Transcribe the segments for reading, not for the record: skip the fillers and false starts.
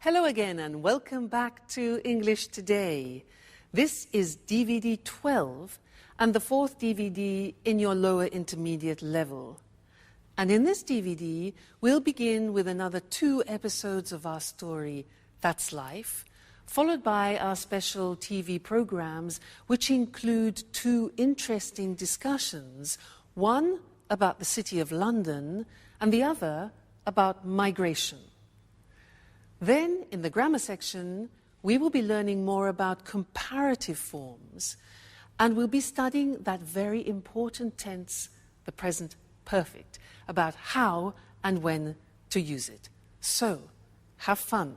Hello again and welcome back to English Today. This is DVD 12 and the fourth DVD in your lower intermediate level. And in this DVD, we'll begin with another 2 episodes of our story, That's Life, followed by our special TV programs, which include 2 interesting discussions, one about the City of London and the other about migration. Then, in the grammar section, we will be learning more about comparative forms, and we'll be studying that very important tense, the present perfect, about how and when to use it. So, have fun.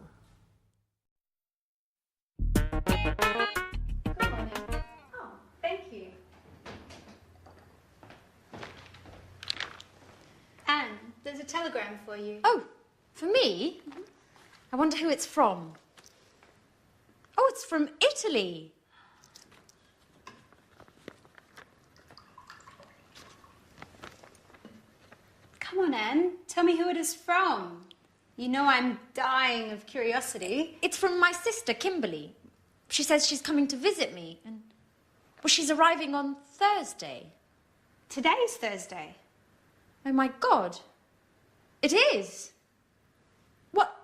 Good morning. Oh, thank you. Anne, there's a telegram for you. Oh, for me? I wonder who it's from. Oh, it's from Italy. Come on, Anne. Tell me who it is from. You know I'm dying of curiosity. It's from my sister, Kimberly. She says she's coming to visit me. And, well, she's arriving on Thursday. Today's Thursday. Oh, my God. It is. What?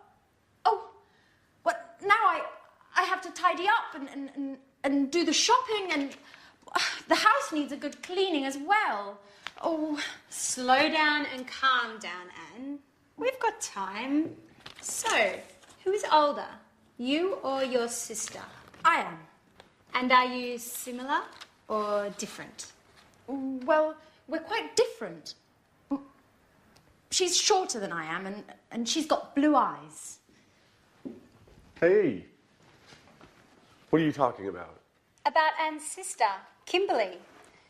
Oh, what? Now I have to tidy up and do the shopping, and the house needs a good cleaning as well. Oh. Slow down and calm down, Anne. We've got time. So, who is older, you or your sister? I am. And are you similar or different? Well, we're quite different. She's shorter than I am, and she's got blue eyes. Hey, what are you talking about? About Anne's sister, Kimberly.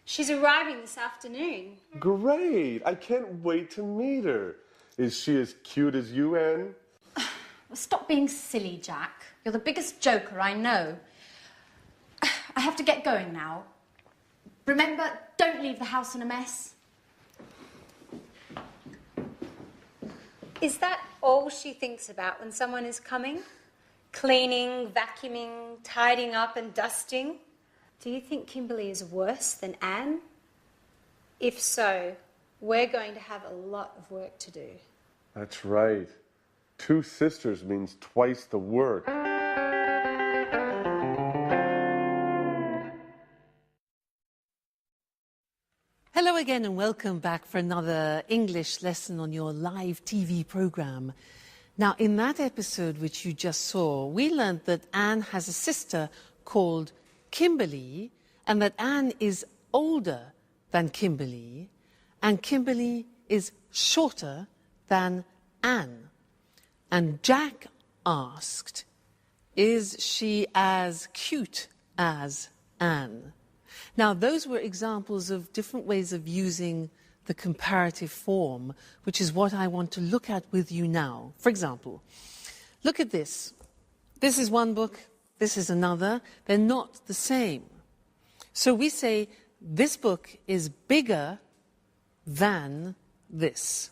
She's arriving this afternoon. Great, I can't wait to meet her. Is she as cute as you, Anne? Well, stop being silly, Jack. You're the biggest joker I know. I have to get going now. Remember, don't leave the house in a mess. Is that all she thinks about when someone is coming? Cleaning, vacuuming, tidying up and dusting? Do you think Kimberly is worse than Anne? If so, we're going to have a lot of work to do. That's right. 2 sisters means twice the work. Hello again and welcome back for another English lesson on your live TV program. Now, in that episode which you just saw, we learned that Anne has a sister called Kimberly, and that Anne is older than Kimberly, and Kimberly is shorter than Anne. And Jack asked, is she as cute as Anne? Now, those were examples of different ways of using the comparative form, which is what I want to look at with you now. For example, look at this. This is one book, this is another. They're not the same. So we say, this book is bigger than this.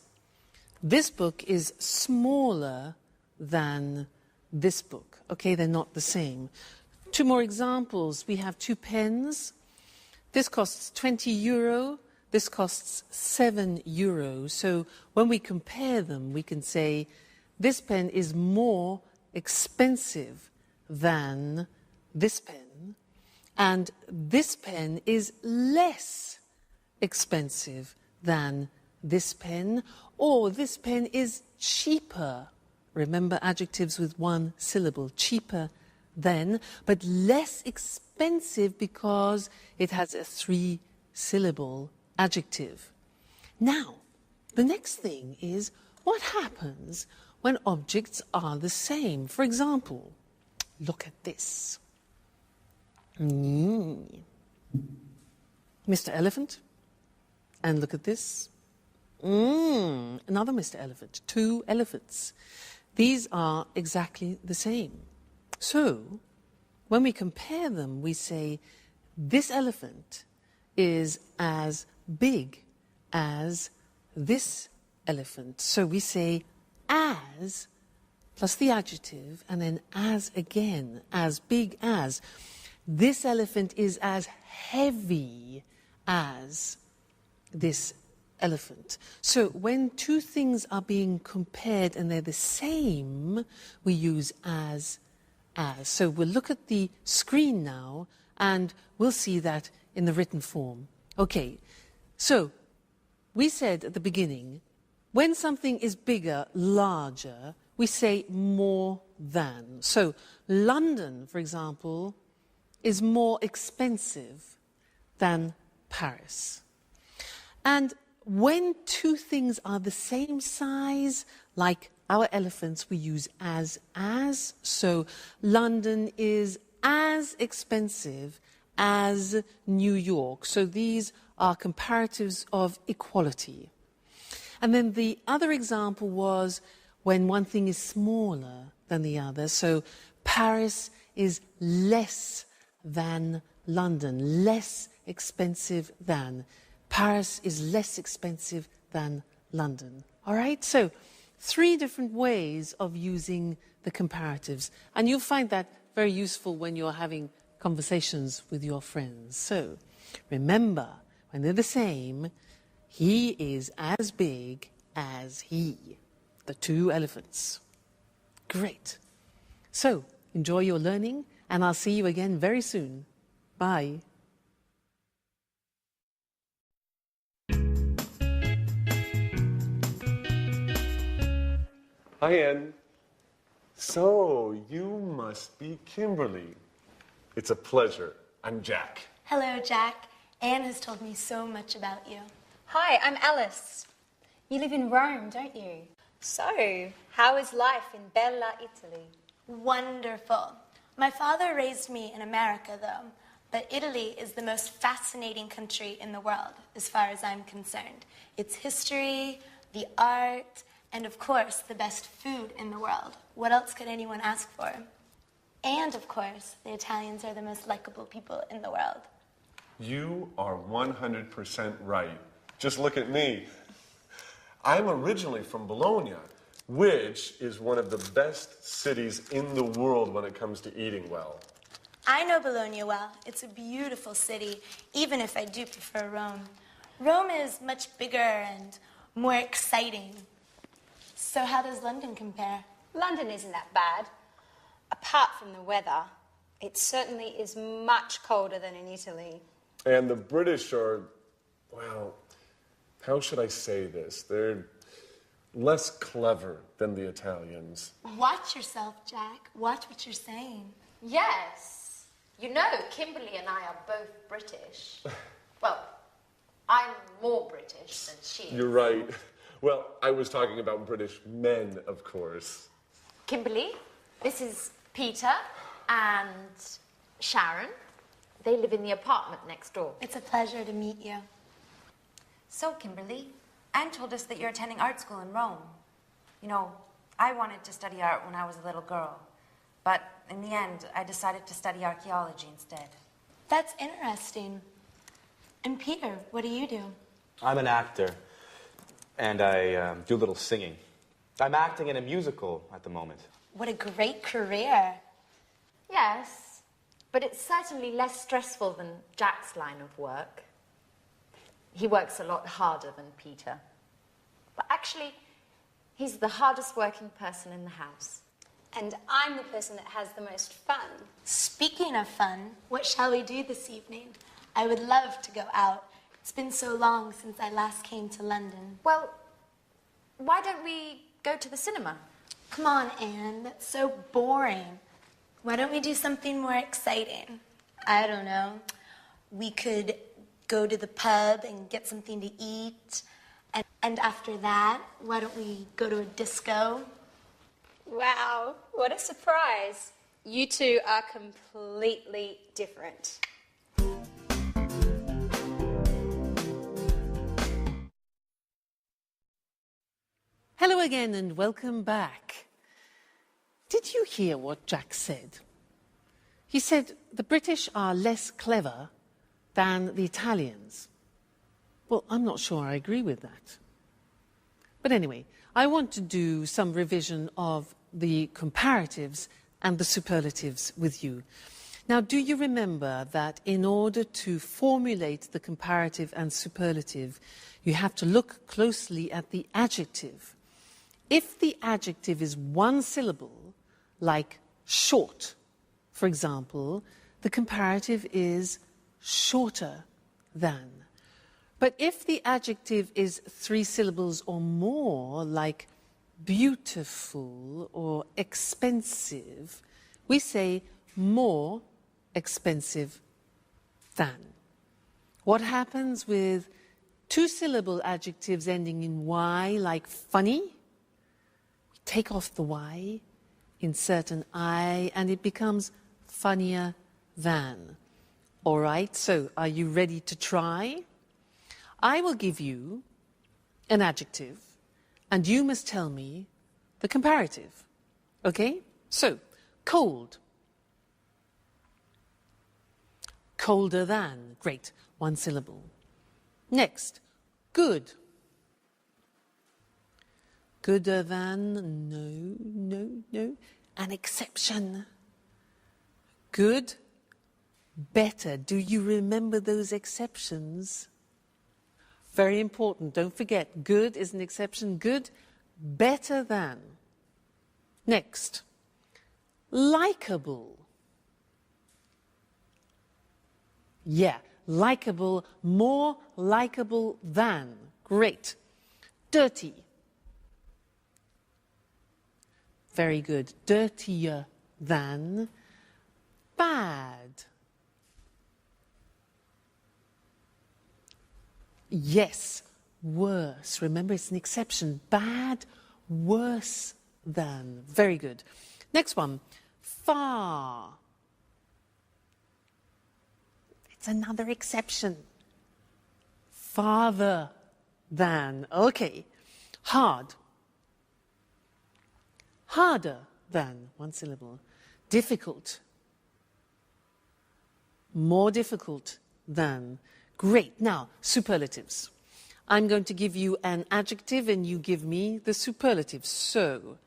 This book is smaller than this book. Okay, they're not the same. 2 more examples. We have 2 pens. This costs €20. This costs €7. So when we compare them, we can say this pen is more expensive than this pen, and this pen is less expensive than this pen, or this pen is cheaper. Remember adjectives with 1 syllable, cheaper than, but less expensive because it has a 3-syllable adjective. Now, the next thing is what happens when objects are the same. For example, look at this. Mr. Elephant. And look at this. Another Mr. Elephant. 2 elephants. These are exactly the same. So, when we compare them, we say this elephant is as big as this elephant. So we say as plus the adjective, and then as again, as big as. This elephant is as heavy as this elephant. So when two things are being compared and they're the same, we use as. So we'll look at the screen now and we'll see that in the written form. Okay, so we said at the beginning, when something is bigger, larger, we say more than. So London, for example, is more expensive than Paris. And when two things are the same size, like our elephants, we use as. So London is as expensive as New York. So these are comparatives of equality. And then the other example was when one thing is smaller than the other. So Paris is less than London, less expensive than. Paris is less expensive than London. All right? So 3 different ways of using the comparatives. And you'll find that very useful when you're having conversations with your friends. So remember, when they're the same, he is as big as he. The 2 elephants. Great. So enjoy your learning, and I'll see you again very soon. Bye. Hi, Anne. So, you must be Kimberly. It's a pleasure. I'm Jack. Hello, Jack. Anne has told me so much about you. Hi, I'm Alice. You live in Rome, don't you? So, how is life in Bella, Italy? Wonderful. My father raised me in America, though, but Italy is the most fascinating country in the world, as far as I'm concerned. Its history, the art, and of course, the best food in the world. What else could anyone ask for? And of course, the Italians are the most likable people in the world. You are 100% right. Just look at me. I'm originally from Bologna, which is one of the best cities in the world when it comes to eating well. I know Bologna well. It's a beautiful city, even if I do prefer Rome. Rome is much bigger and more exciting. So how does London compare? London isn't that bad. Apart from the weather, it certainly is much colder than in Italy. And the British are, well, how should I say this? They're less clever than the Italians. Watch yourself, Jack. Watch what you're saying. Yes. You know, Kimberly and I are both British. Well, I'm more British than she is. You're right. Well, I was talking about British men, of course. Kimberly, this is Peter and Sharon. They live in the apartment next door. It's a pleasure to meet you. So, Kimberly, Anne told us that you're attending art school in Rome. You know, I wanted to study art when I was a little girl, but in the end, I decided to study archaeology instead. That's interesting. And Peter, what do you do? I'm an actor, and I do a little singing. I'm acting in a musical at the moment. What a great career. Yes, but it's certainly less stressful than Jack's line of work. He works a lot harder than Peter. But actually, he's the hardest working person in the house. And I'm the person that has the most fun. Speaking of fun, what shall we do this evening? I would love to go out. It's been so long since I last came to London. Well, why don't we go to the cinema? Come on, Anne, that's so boring. Why don't we do something more exciting? I don't know. We could go to the pub and get something to eat. And after that, why don't we go to a disco? Wow, what a surprise. You two are completely different. Hello again and welcome back. Did you hear what Jack said? He said the British are less clever than the Italians. Well, I'm not sure I agree with that. But anyway, I want to do some revision of the comparatives and the superlatives with you. Now, do you remember that in order to formulate the comparative and superlative, you have to look closely at the adjective? If the adjective is one syllable, like short, for example, the comparative is shorter than. But if the adjective is three syllables or more, like beautiful or expensive, we say more expensive than. What happens with two-syllable adjectives ending in Y, like funny? We take off the Y, insert an I, and it becomes funnier than. All right, so are you ready to try? I will give you an adjective, and you must tell me the comparative. Okay? So, cold. Colder than. Great. One syllable. Next, good. Gooder than. No. An exception. Good. Better. Do you remember those exceptions? Very important. Don't forget, good is an exception. Good, better than. Next, likable. Yeah, likable, more likable than. Great. Dirty. Very good. Dirtier than. Bad. Yes, worse. Remember, it's an exception. Bad, worse than. Very good. Next one. Far. It's another exception. Farther than. Okay. Hard. Harder than. One syllable. Difficult. More difficult than. Great. Now, superlatives. I'm going to give you an adjective and you give me the superlative. So,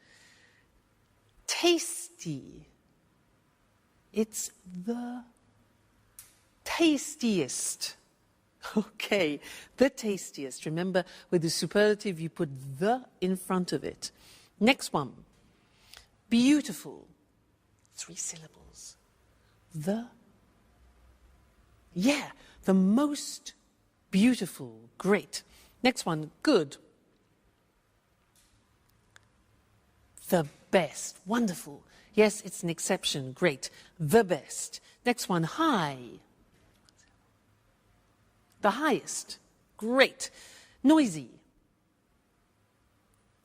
tasty. It's the tastiest. Okay, the tastiest. Remember, with the superlative, you put the in front of it. Next one. Beautiful. Three syllables. The. Yeah. The most beautiful. Great. Next one, good. The best. Wonderful. Yes, it's an exception. Great. The best. Next one, high. The highest. Great. Noisy.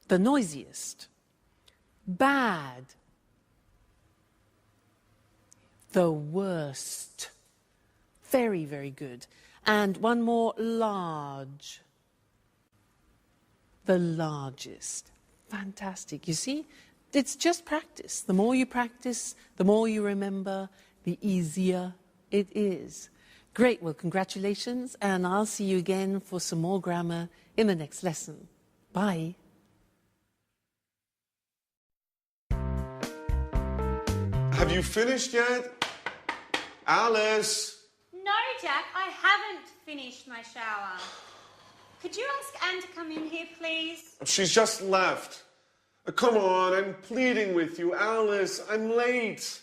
The noisiest. Bad. The worst. Very, very good. And one more, large. The largest. Fantastic. You see, it's just practice. The more you practice, the more you remember, the easier it is. Great. Well, congratulations. And I'll see you again for some more grammar in the next lesson. Bye. Have you finished yet? Alice! No, Jack, I haven't finished my shower. Could you ask Anne to come in here, please? She's just left. Come on, I'm pleading with you. Alice, I'm late.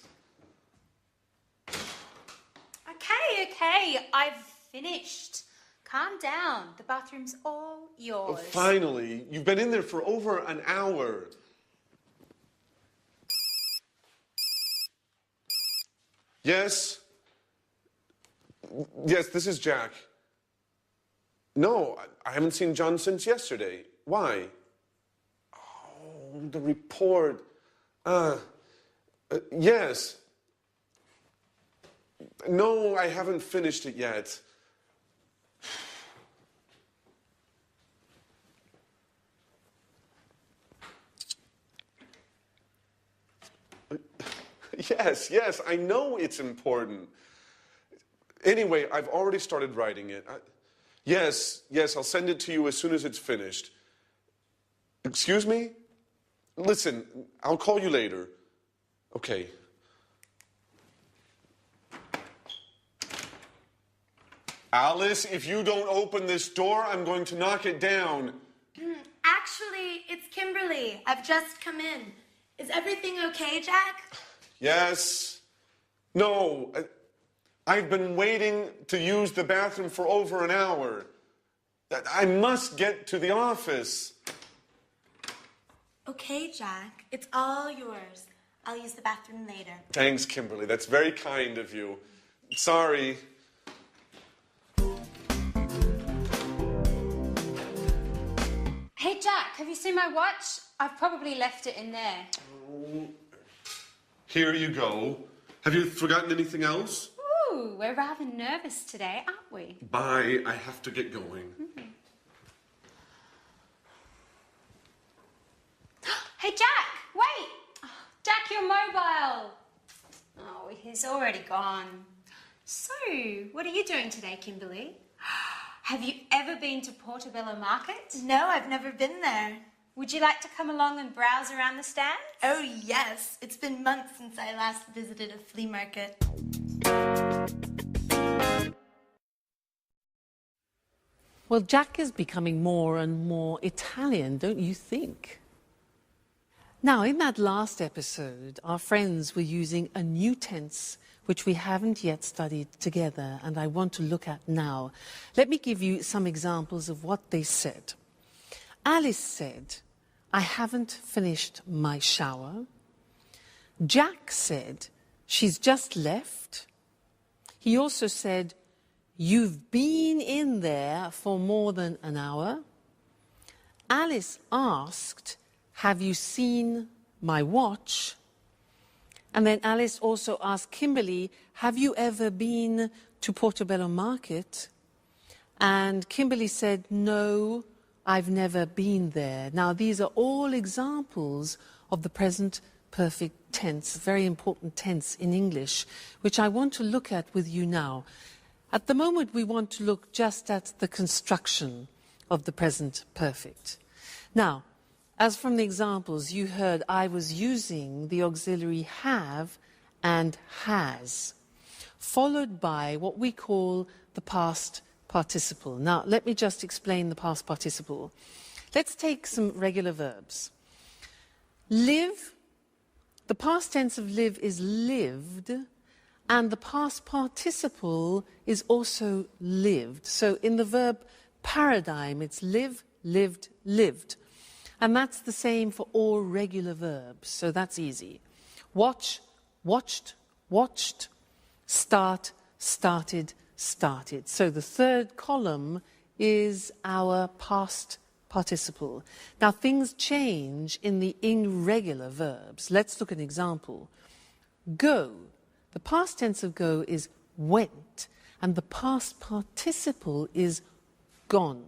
Okay, I've finished. Calm down. The bathroom's all yours. Oh, finally. You've been in there for over an hour. Yes? Yes, this is Jack. No, I haven't seen John since yesterday. Why? Oh, the report. Yes. No, I haven't finished it yet. Yes, I know it's important. Anyway, I've already started writing it. Yes, I'll send it to you as soon as it's finished. Excuse me? Listen, I'll call you later. Okay. Alice, if you don't open this door, I'm going to knock it down. Actually, it's Kimberly. I've just come in. Is everything okay, Jack? Yes. No. I've been waiting to use the bathroom for over an hour. I must get to the office. Okay, Jack. It's all yours. I'll use the bathroom later. Thanks, Kimberly. That's very kind of you. Sorry. Hey, Jack, have you seen my watch? I've probably left it in there. Oh, here you go. Have you forgotten anything else? Ooh, we're rather nervous today, aren't we? Bye. I have to get going. Hey, Jack, wait! Oh, Jack, your mobile! Oh, he's already gone. So, what are you doing today, Kimberly? Have you ever been to Portobello Market? No, I've never been there. Would you like to come along and browse around the stands? Oh, yes. It's been months since I last visited a flea market. Well, Jack is becoming more and more Italian, don't you think? Now, in that last episode, our friends were using a new tense which we haven't yet studied together, and I want to look at now. Let me give you some examples of what they said. Alice said, I haven't finished my shower. Jack said, she's just left. He also said, you've been in there for more than an hour. Alice asked, have you seen my watch? And then Alice also asked Kimberly, have you ever been to Portobello Market? And Kimberly said, no, I've never been there. Now, these are all examples of the present perfect tense, very important tense in English, which I want to look at with you now. At the moment, we want to look just at the construction of the present perfect. Now, as from the examples you heard, I was using the auxiliary have and has, followed by what we call the past participle. Now, let me just explain the past participle. Let's take some regular verbs. Live, the past tense of live is lived, and the past participle is also lived. So in the verb paradigm, it's live, lived, lived. And that's the same for all regular verbs, so that's easy. Watch, watched, watched. Start, started, started. So the third column is our past participle. Now things change in the irregular verbs. Let's look at an example. Go. The past tense of go is went, and the past participle is gone.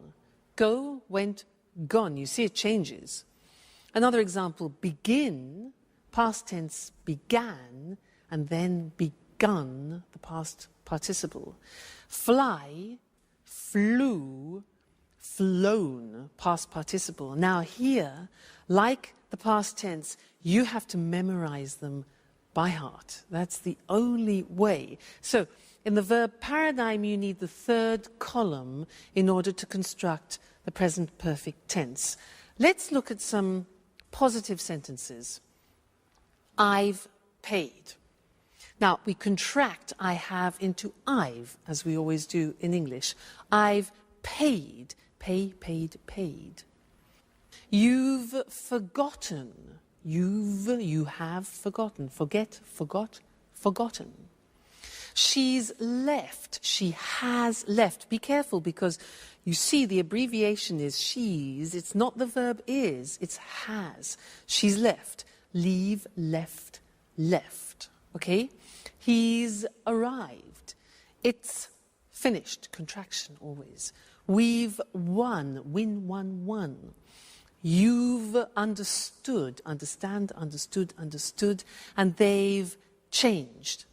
Go, went, gone. You see it changes. Another example, begin, past tense began, and then begun, the past participle. Fly, flew, flown, past participle. Now here, like the past tense, you have to memorize them by heart. That's the only way. So in the verb paradigm, you need the third column in order to construct the present perfect tense. Let's look at some positive sentences. I've paid. Now, we contract I have into I've, as we always do in English. I've paid. Pay, paid, paid. You've forgotten. You have forgotten. Forget, forgot, forgotten. She's left. She has left. Be careful, because you see the abbreviation is she's. It's not the verb is, it's has. She's left. Leave, left, left. Okay? He's arrived. It's finished. Contraction always. We've won. Win, won, won. You've understood. Understand, understood, understood. And they've changed.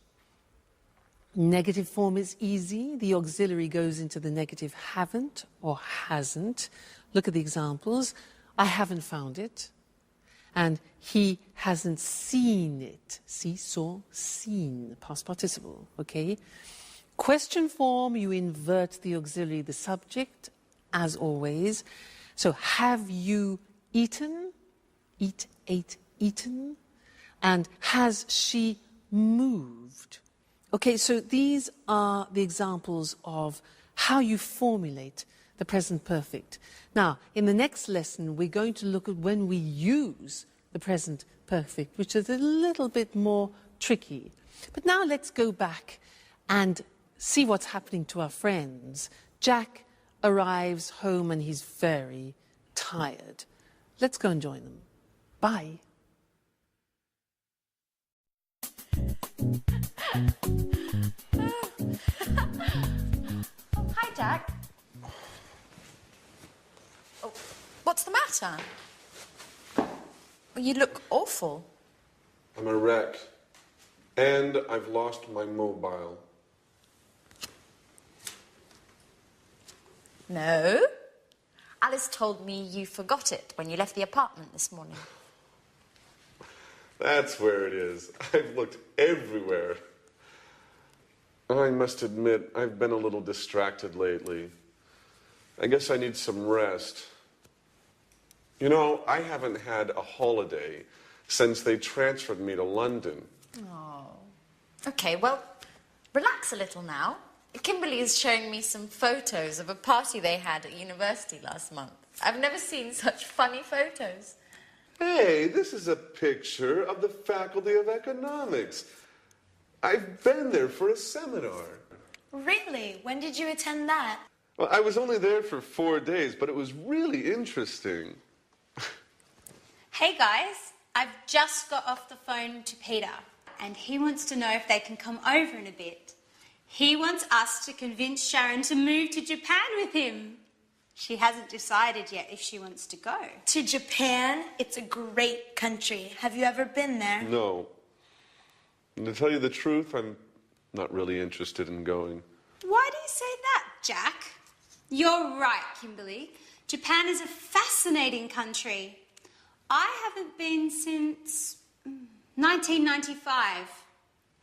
Negative form is easy. The auxiliary goes into the negative haven't or hasn't. Look at the examples. I haven't found it. and he hasn't seen it. See, saw, seen, past participle, okay? Question form, you invert the auxiliary, the subject, as always. So, have you eaten? Eat, ate, eaten. And has she moved? Okay, so these are the examples of how you formulate the present perfect. Now, in the next lesson, we're going to look at when we use the present perfect, which is a little bit more tricky. But now let's go back and see what's happening to our friends. Jack arrives home and he's very tired. Let's go and join them. Bye. Oh, hi, Jack. Oh, what's the matter? Well, you look awful. I'm a wreck. And I've lost my mobile. No. Alice told me you forgot it when you left the apartment this morning. That's where it is. I've looked everywhere. I must admit, I've been a little distracted lately. I guess I need some rest. You know, I haven't had a holiday since they transferred me to London. Oh. Okay, well, relax a little now. Kimberly is showing me some photos of a party they had at university last month. I've never seen such funny photos. Hey, this is a picture of the Faculty of Economics. I've been there for a seminar. Really? When did you attend that? Well, I was only there for 4 days, but it was really interesting. Hey guys, I've just got off the phone to Peter and he wants to know if they can come over in a bit. He wants us to convince Sharon to move to Japan with him. She hasn't decided yet if she wants to go. To Japan? It's a great country. Have you ever been there? No. And to tell you the truth, I'm not really interested in going. Why do you say that, Jack? You're right, Kimberly. Japan is a fascinating country. I haven't been since 1995.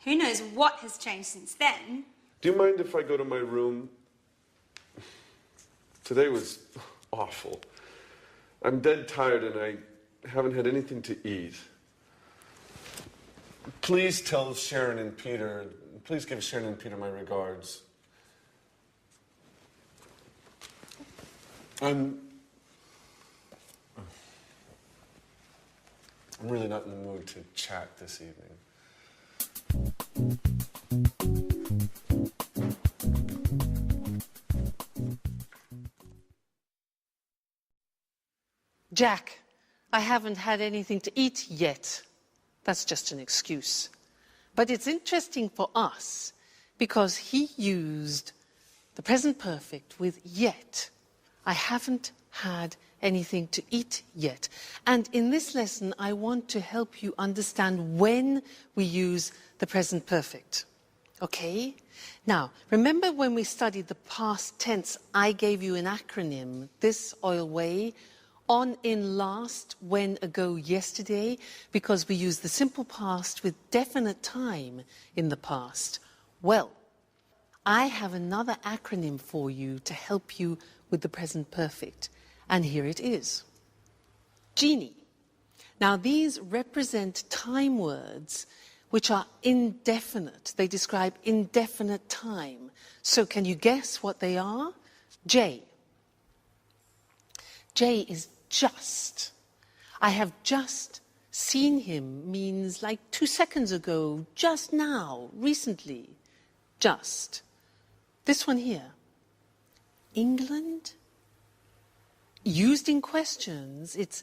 Who knows what has changed since then? Do you mind if I go to my room? Today was awful. I'm dead tired and I haven't had anything to eat. Please tell Sharon and Peter, please give Sharon and Peter my regards. I'm really not in the mood to chat this evening. Jack, I haven't had anything to eat yet. That's just an excuse. But it's interesting for us because he used the present perfect with yet. I haven't had anything to eat yet. And in this lesson, I want to help you understand when we use the present perfect. Okay? Now, remember when we studied the past tense, I gave you an acronym, this, oil, way, on, in, last, when, ago, yesterday, because we use the simple past with definite time in the past. Well, I have another acronym for you to help you with the present perfect. And here it is. Genie. Now, these represent time words which are indefinite. They describe indefinite time. So can you guess what they are? J. J is just. I have just seen him means like 2 seconds ago, just now, recently. Just. This one here. England. Used in questions, it's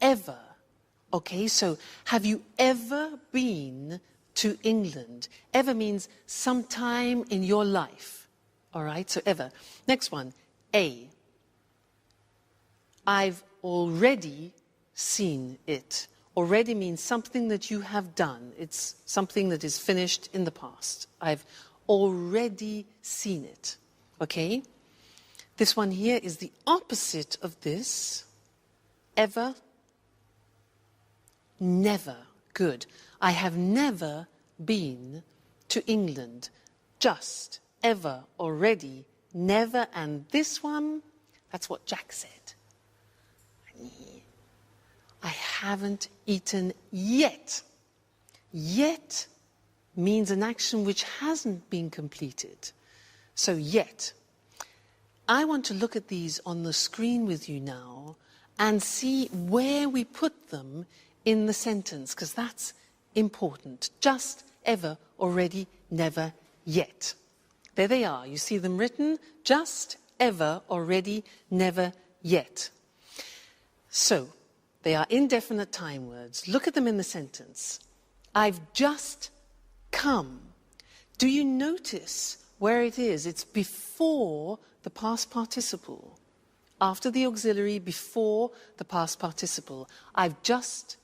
ever. Okay, so have you ever been to England? Ever means sometime in your life. All right, so ever. Next one, A. I've already seen it. Already means something that you have done. It's something that is finished in the past. I've already seen it. Okay? This one here is the opposite of this. Ever. never. Good. I have never been to England. Just, ever, already, never, and this one, that's what Jack said. I haven't eaten yet. Yet means an action which hasn't been completed. So yet. I want to look at these on the screen with you now and see where we put them in the sentence, because that's important. Just, ever, already, never, yet. There they are. You see them written. Just, ever, already, never, yet. So, they are indefinite time words. Look at them in the sentence. I've just come. Do you notice where it is? It's before the past participle. After the auxiliary, before the past participle. I've just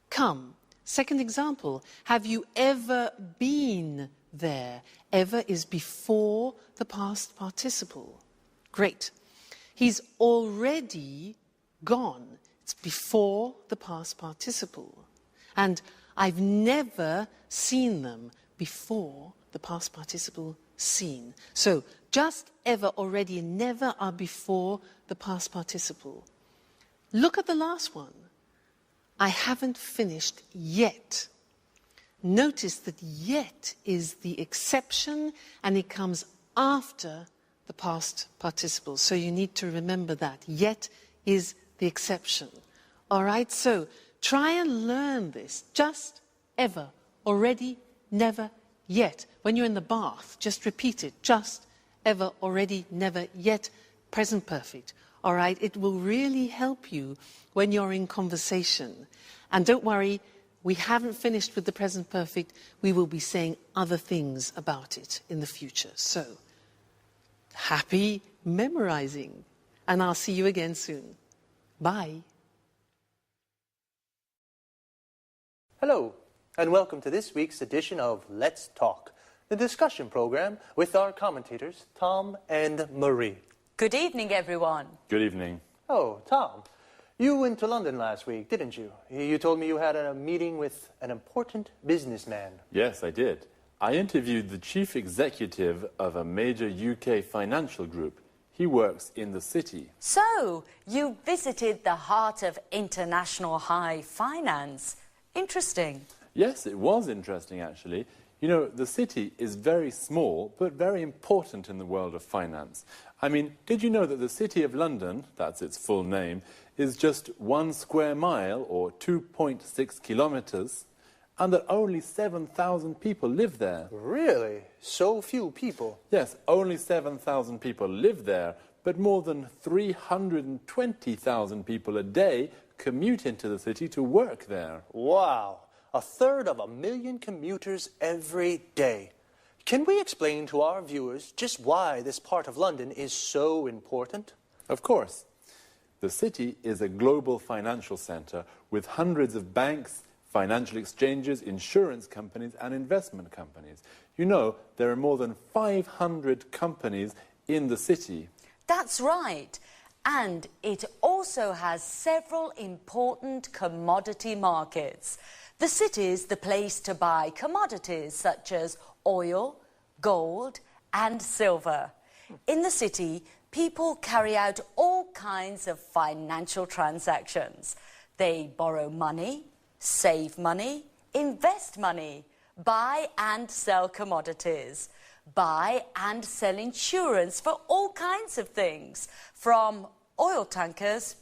come. Second example, have you ever been there? Ever is before the past participle. Great. He's already gone. It's before the past participle. And I've never seen them before the past participle seen. So, just, ever, already, and never are before the past participle. Look at the last one. I haven't finished yet. Notice that yet is the exception and it comes after the past participle. So you need to remember that. Yet is the exception. All right, so try and learn this. Just, ever, already, never, yet. When you're in the bath, just repeat it. Just, ever, already, never, yet. Present perfect. All right, it will really help you when you're in conversation. And don't worry, we haven't finished with the present perfect. We will be saying other things about it in the future. So, happy memorizing. And I'll see you again soon. Bye. Hello, and welcome to this week's edition of Let's Talk, the discussion program with our commentators, Tom and Marie. Good evening, everyone. Good evening. Oh, Tom, you went to London last week, didn't you? You told me you had a meeting with an important businessman. Yes, I did. I interviewed the chief executive of a major UK financial group. He works in the city. So, you visited the heart of international high finance. Interesting. Yes, it was interesting, actually. You know, the city is very small, but very important in the world of finance. I mean, did you know that the City of London, that's its full name, is just 1 square mile, or 2.6 kilometres, and that only 7,000 people live there? Really? So few people? Yes, only 7,000 people live there, but more than 320,000 people a day commute into the city to work there. Wow. 1/3 commuters every day. Can we explain to our viewers just why this part of London is so important? Of course. The city is a global financial centre with hundreds of banks, financial exchanges, insurance companies and investment companies. You know, there are more than 500 companies in the city. That's right. And it also has several important commodity markets. The city's the place to buy commodities such as oil, gold and silver. In the city, people carry out all kinds of financial transactions. They borrow money, save money, invest money, buy and sell commodities, buy and sell insurance for all kinds of things, from oil tankers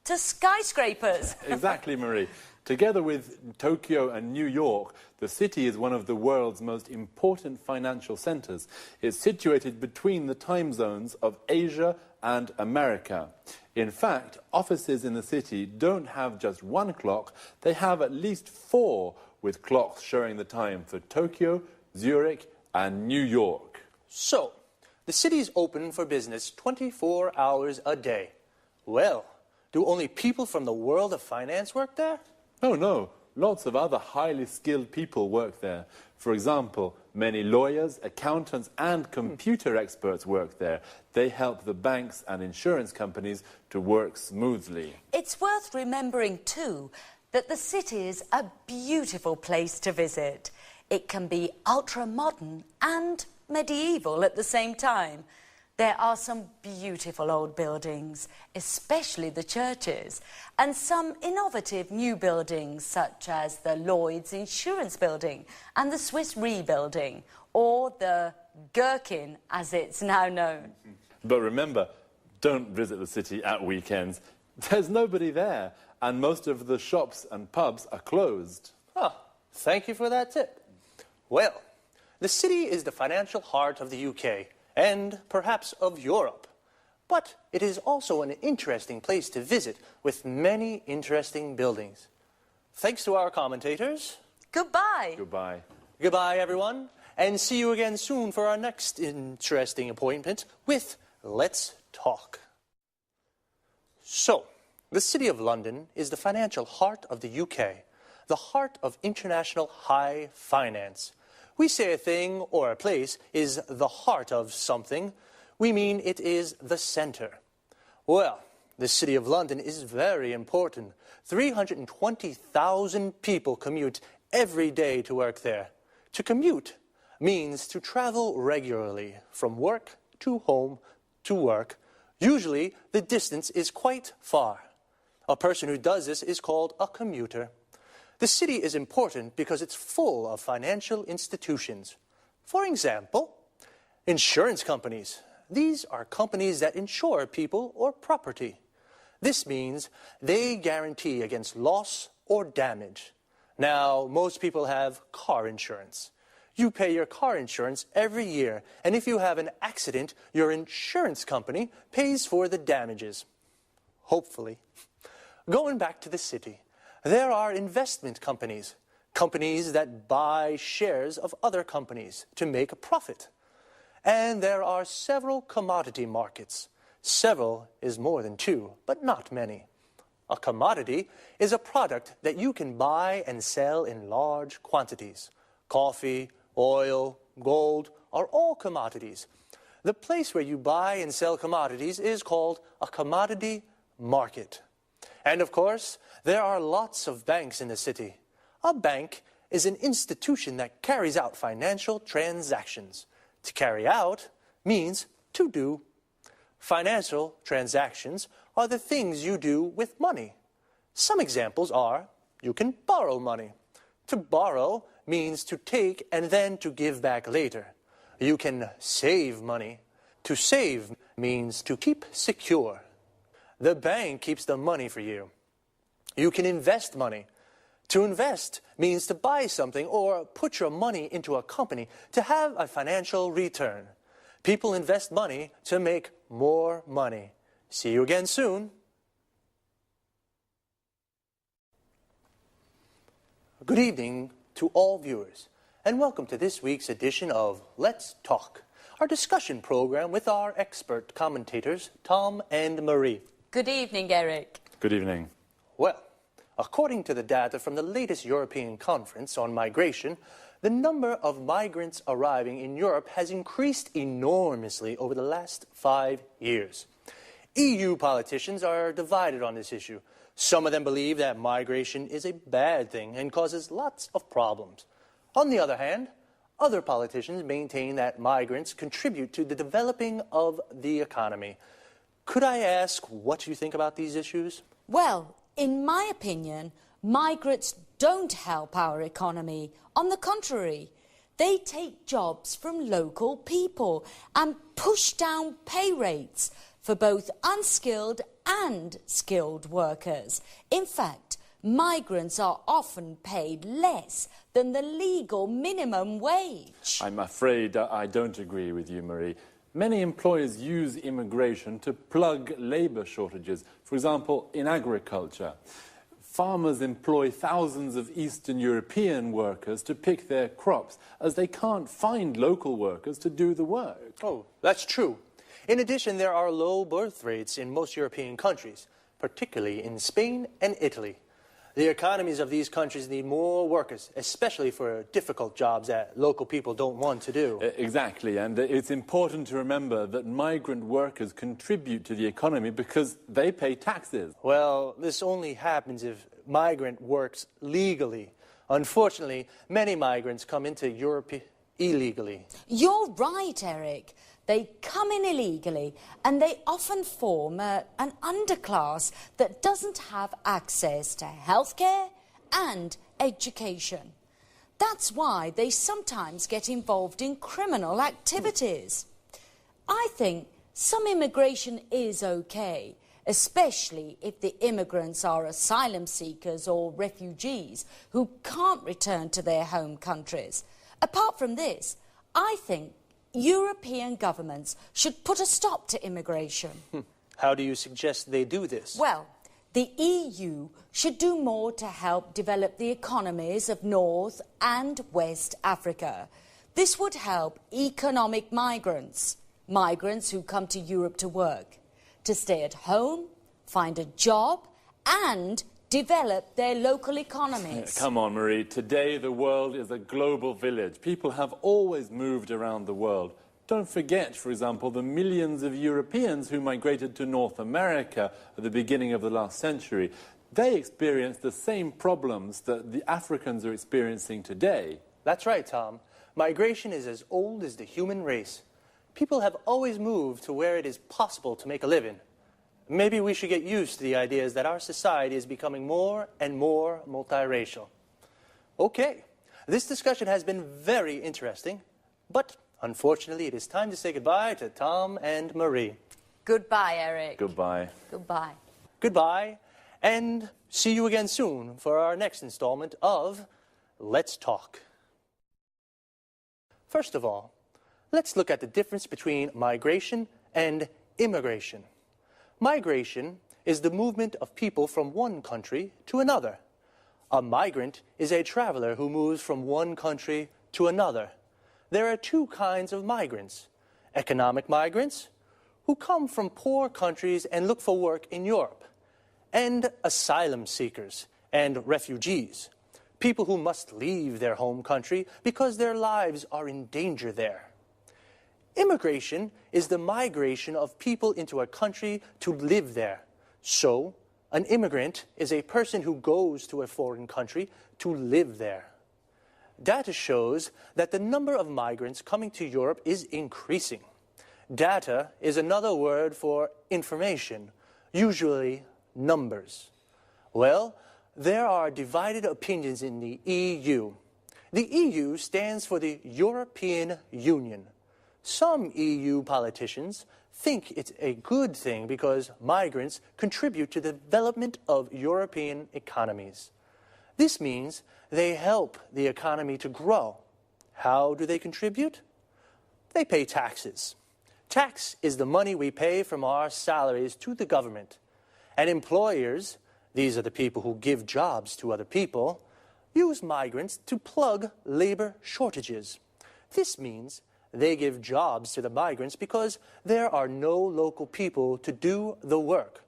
to skyscrapers. Exactly, Marie. Together with Tokyo and New York, the city is one of the world's most important financial centres. It's situated between the time zones of Asia and America. In fact, offices in the city don't have just one clock, they have at least 4, with clocks showing the time for Tokyo, Zurich and New York. So, the city's open for business 24 hours a day. Well, do only people from the world of finance work there? Oh, no. Lots of other highly skilled people work there. For example, many lawyers, accountants and computer experts work there. They help the banks and insurance companies to work smoothly. It's worth remembering, too, that the city is a beautiful place to visit. It can be ultra-modern and medieval at the same time. There are some beautiful old buildings, especially the churches, and some innovative new buildings such as the Lloyd's Insurance Building and the Swiss Re Building, or the Gherkin as it's now known. But remember, don't visit the city at weekends. There's nobody there, and most of the shops and pubs are closed. Ah, thank you for that tip. Well, the city is the financial heart of the UK, and perhaps of Europe. But it is also an interesting place to visit with many interesting buildings. Thanks to our commentators. Goodbye. Goodbye. Goodbye, everyone, and see you again soon for our next interesting appointment with Let's Talk. So, the City of London is the financial heart of the UK, the heart of international high finance. We say a thing or a place is the heart of something, we mean it is the center. Well, the City of London is very important. 320,000 people commute every day to work there. To commute means to travel regularly from work to home to work. Usually, the distance is quite far. A person who does this is called a commuter. The city is important because it's full of financial institutions. For example, insurance companies. These are companies that insure people or property. This means they guarantee against loss or damage. Now, most people have car insurance. You pay your car insurance every year, and if you have an accident, your insurance company pays for the damages. Hopefully. Going back to the city, there are investment companies, companies that buy shares of other companies to make a profit. And there are several commodity markets. Several is more than two, but not many. A commodity is a product that you can buy and sell in large quantities. Coffee, oil, gold are all commodities. The place where you buy and sell commodities is called a commodity market. And of course, there are lots of banks in the city. A bank is an institution that carries out financial transactions. To carry out means to do. Financial transactions are the things you do with money. Some examples are, you can borrow money. To borrow means to take and then to give back later. You can save money. To save means to keep secure. The bank keeps the money for you. You can invest money. To invest means to buy something or put your money into a company to have a financial return. People invest money to make more money. See you again soon. Good evening to all viewers, and welcome to this week's edition of Let's Talk, our discussion program with our expert commentators, Tom and Marie. Good evening, Eric. Good evening. Well, according to the data from the latest European conference on migration, the number of migrants arriving in Europe has increased enormously over the last 5 years. EU politicians are divided on this issue. Some of them believe that migration is a bad thing and causes lots of problems. On the other hand, other politicians maintain that migrants contribute to the developing of the economy. Could I ask what you think about these issues? Well, in my opinion, migrants don't help our economy. On the contrary, they take jobs from local people and push down pay rates for both unskilled and skilled workers. In fact, migrants are often paid less than the legal minimum wage. I'm afraid I don't agree with you, Marie. Many employers use immigration to plug labour shortages. For example, in agriculture. Farmers employ thousands of Eastern European workers to pick their crops, as they can't find local workers to do the work. Oh, that's true. In addition, there are low birth rates in most European countries, particularly in Spain and Italy. The economies of these countries need more workers, especially for difficult jobs that local people don't want to do. Exactly, and it's important to remember that migrant workers contribute to the economy because they pay taxes. Well, this only happens if migrant works legally. Unfortunately, many migrants come into Europe illegally. You're right, Eric. They come in illegally and they often form an underclass that doesn't have access to healthcare and education. That's why they sometimes get involved in criminal activities. I think some immigration is okay, especially if the immigrants are asylum seekers or refugees who can't return to their home countries. Apart from this, I think European governments should put a stop to immigration. How do you suggest they do this? Well, the EU should do more to help develop the economies of North and West Africa. This would help economic migrants, migrants who come to Europe to work, to stay at home, find a job and develop their local economies. Come on, Marie. Today the world is a global village. People have always moved around the world. Don't forget, for example, the millions of Europeans who migrated to North America at the beginning of the last century. They experienced the same problems that the Africans are experiencing today. That's right, Tom. Migration is as old as the human race. People have always moved to where it is possible to make a living. Maybe we should get used to the ideas that our society is becoming more and more multiracial. Okay, this discussion has been very interesting, but unfortunately it is time to say goodbye to Tom and Marie. Goodbye, Eric. Goodbye. Goodbye. Goodbye, and see you again soon for our next installment of Let's Talk. First of all, let's look at the difference between migration and immigration. Migration is the movement of people from one country to another. A migrant is a traveler who moves from one country to another. There are two kinds of migrants: economic migrants, who come from poor countries and look for work in Europe, and asylum seekers and refugees, people who must leave their home country because their lives are in danger there. Immigration is the migration of people into a country to live there. So, an immigrant is a person who goes to a foreign country to live there. Data shows that the number of migrants coming to Europe is increasing. Data is another word for information, usually numbers. Well, there are divided opinions in the EU. The EU stands for the European Union. Some EU politicians think it's a good thing because migrants contribute to the development of European economies. This means they help the economy to grow. How do they contribute? They pay taxes. Tax is the money we pay from our salaries to the government. And employers, these are the people who give jobs to other people, use migrants to plug labor shortages. This means they give jobs to the migrants because there are no local people to do the work.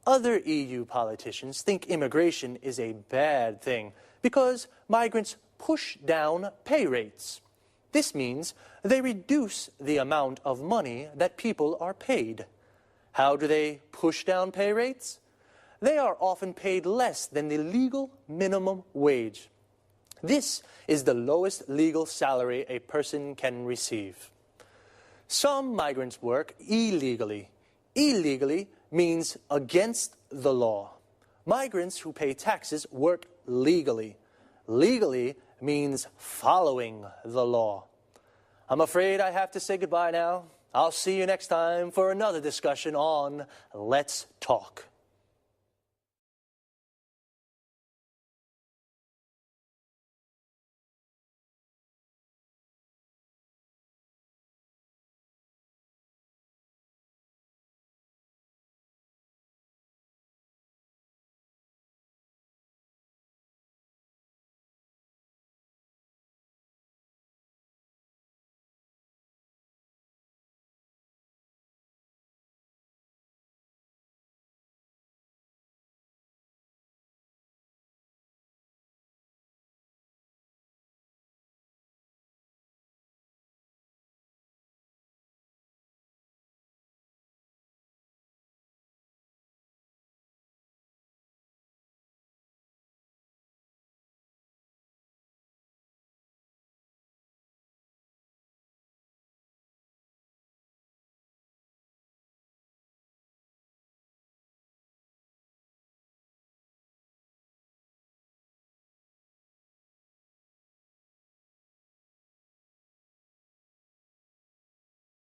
Other EU politicians think immigration is a bad thing because migrants push down pay rates. This means they reduce the amount of money that people are paid. How do they push down pay rates? They are often paid less than the legal minimum wage. This is the lowest legal salary a person can receive. Some migrants work illegally. Illegally means against the law. Migrants who pay taxes work legally. Legally means following the law. I'm afraid I have to say goodbye now. I'll see you next time for another discussion on Let's Talk.